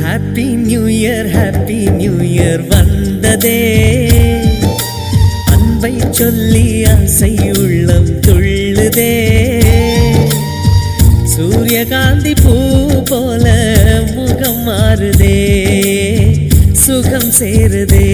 Happy new year வந்ததே, அன்பை சொல்லி ஆசை உள்ளம் துள்ளுதே. சூரியகாந்தி பூ போல முகம் மாறுதே, சுகம் சேருதே.